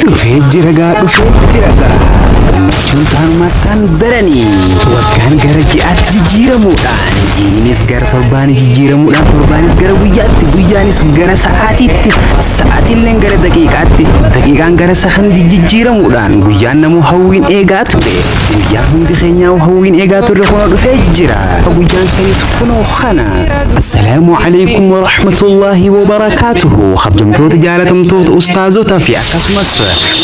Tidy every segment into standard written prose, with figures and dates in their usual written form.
Dhufee jira Juntaan mataan daranii waggaan gara ji'aatti jijjiiramuudhaan ji'nis gara torbaanii jijjiiramuudhaan torbaanis gara guyyaatti guyyaanis gara sa'aatiitti sa'aatillee gara daqiiqaatti daqiiqaan gara sakandii jijjiiramuudhaan guyyaan namuu hawwiin eegaa ture guyyaan hundi keenyaa hawwiin eegaa turre kunoo dhufee jira guyyaan sanis kunoo kana assalaamu alaykum wa rahmatullaahi wa barakaatuhu kabajamtoota jaalatamtoota ustaazotaa fi akkasumas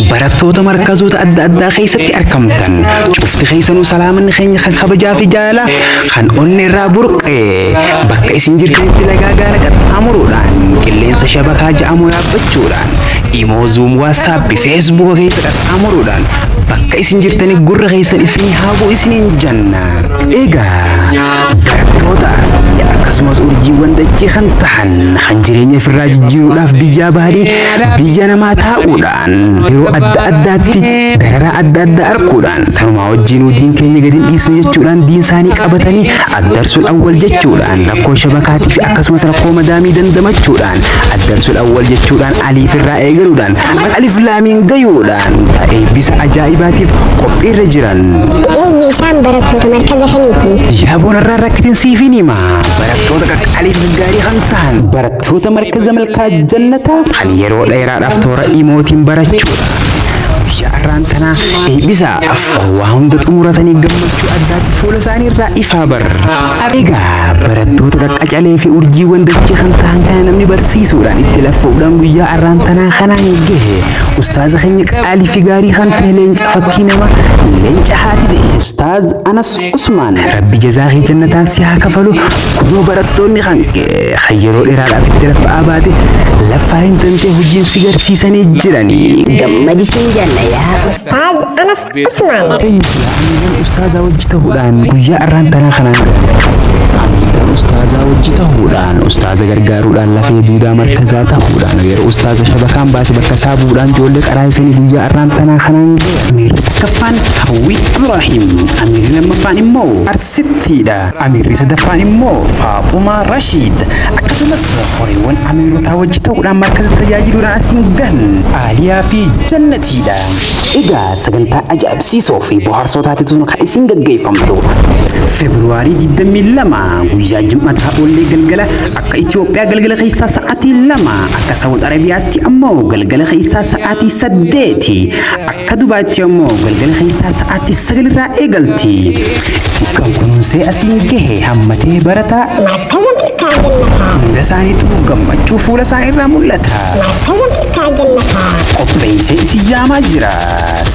barattoota markazoota adda addaa keessatti argamtan cufti keessanuu salaamanni keenya kan kabajaa fi jaalala kan onni irraa burqee bakka isin jirtanitti lagaa gaara qaxxaamuruudhaan qilleensa shabakaa ja'amu yaabbachuudhaan imoo zuum waastaappi feesbuuka keessa qaxxaamuruudhaan bakka isin jirtani gurra keessan isin haabuu isiniin janna egaa barattoota akkasumas urjiiwwan dachee kan tahan kan jireenya ofirraa jijjiiruudhaaf biyyaa bahanii biyya namaa taa'uudhaan yeroo adda addaatti dararaa adda addaa arkuudhaan tanumaa wajjin diin keenya gadi dhiisuu jechuudhaan diin isaanii qabatanii addarsul awwal jechuudhaan rakkoo shabakaatii fi akkasumas rakkoo madaamii dandamachuudhaan addarsul awwal jechuudhaan aliif irraa eegaluudhaan alif laamiin gayuudhaan eebbisa ajaa'ibaatiif qophiirra jiran. Isaan barattoota markaza kamiiti? Yaaboon irraa rakkatiin siifin hima barattoota qaqqaliif gaarii kan ta'an barattoota markaza malkaa jannataa kan yeroo dheeraadhaaf toora imootiin barachuudha. Arraan tanaa eebbisa waa hunda xumuratanii gammachuu addaatti fuula isaanii irraa ifaa bar. Egaa barattoota qaqqacalee fi urjiiwwan dachee kan ta'an kana namni barsiisuudhaan itti laffuudhaan guyyaa arraan tanaa kanaan gahe ustaaza keenya qaalii fi gaarii kan ta'e leenca fakkii nama leenca haati ta'e ustaaz Anas Usmaan rabbi jazaa kee jannataan si haa kafalu kunoo barattoonni kan yeroo dheeraadhaaf itti laffa'aa baate laffaa hin tantee hojiin si garsiisanii jiranii gammadisiin janna yaa ustaaz Anas Usmaan. Amiiraan ustaazaa wajji ta'uudhaan guyyaa arraan tanaa kanaan amiiraan ustaazaa wajji ta'uudhaan ustaaza gargaaruudhaan lafee duudaa markazaa ta'uudhaan yeroo ustaaza shabakaan baase bakka isaa bu'uudhaan ijoollee qaraa isanii guyyaa arraan tanaa kanaan amiirri takkaffaan Hawwii Ibraahiim amiirri lammaffaan immoo Arsittiidha amiirri sadaffaan immoo Faaxumaa Rashiid akkasumas horiiwwan amiirotaa wajji ta'uudhaan markaza tajaajiluudhaan asiin gahan Aaliyaa fi Jannatiidha. Egaa sagantaa ajaa'ibsiisoo fi bohaarsotaatitu kan isin gaggeeffamtu Februaarii 22 guyyaa Jimaataa oollee galgala akka Itoophiyaa galgala keessaa sa'aatii 2 akka Saawud Arabiyaatti ammoo galgala keessaa sa'aatii 8 akka Dubaatti ammoo galgala keessaa sa'aatii 9 irraa eegalti. Kan kunuunsee asiin gahe hammatee barataa markaza malkaa jannataa hunda isaaniitu gammachuu fuula isaa irraa mul'ata. markaza malkaa jannataa qopheessee isin yaamaa jira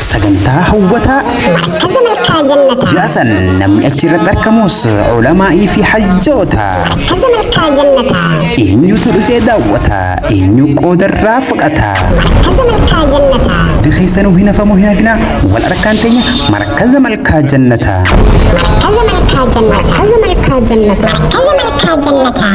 sagantaa hawwataa markaza malkaa jannataa jaasan namni achirratti argamus ulamaa'ii fi hajjoota markaza malkaa jannataa eenyutu dhufee daawwata eenyu qoodarraa fudhata markaza malkaa jannataa dikeessanuu hin hafamu hin hafina wal arkaan teenya markaza malkaa jannataa markaza malkaa jannataa markaza malkaa jannataa markaza malkaa jannataa.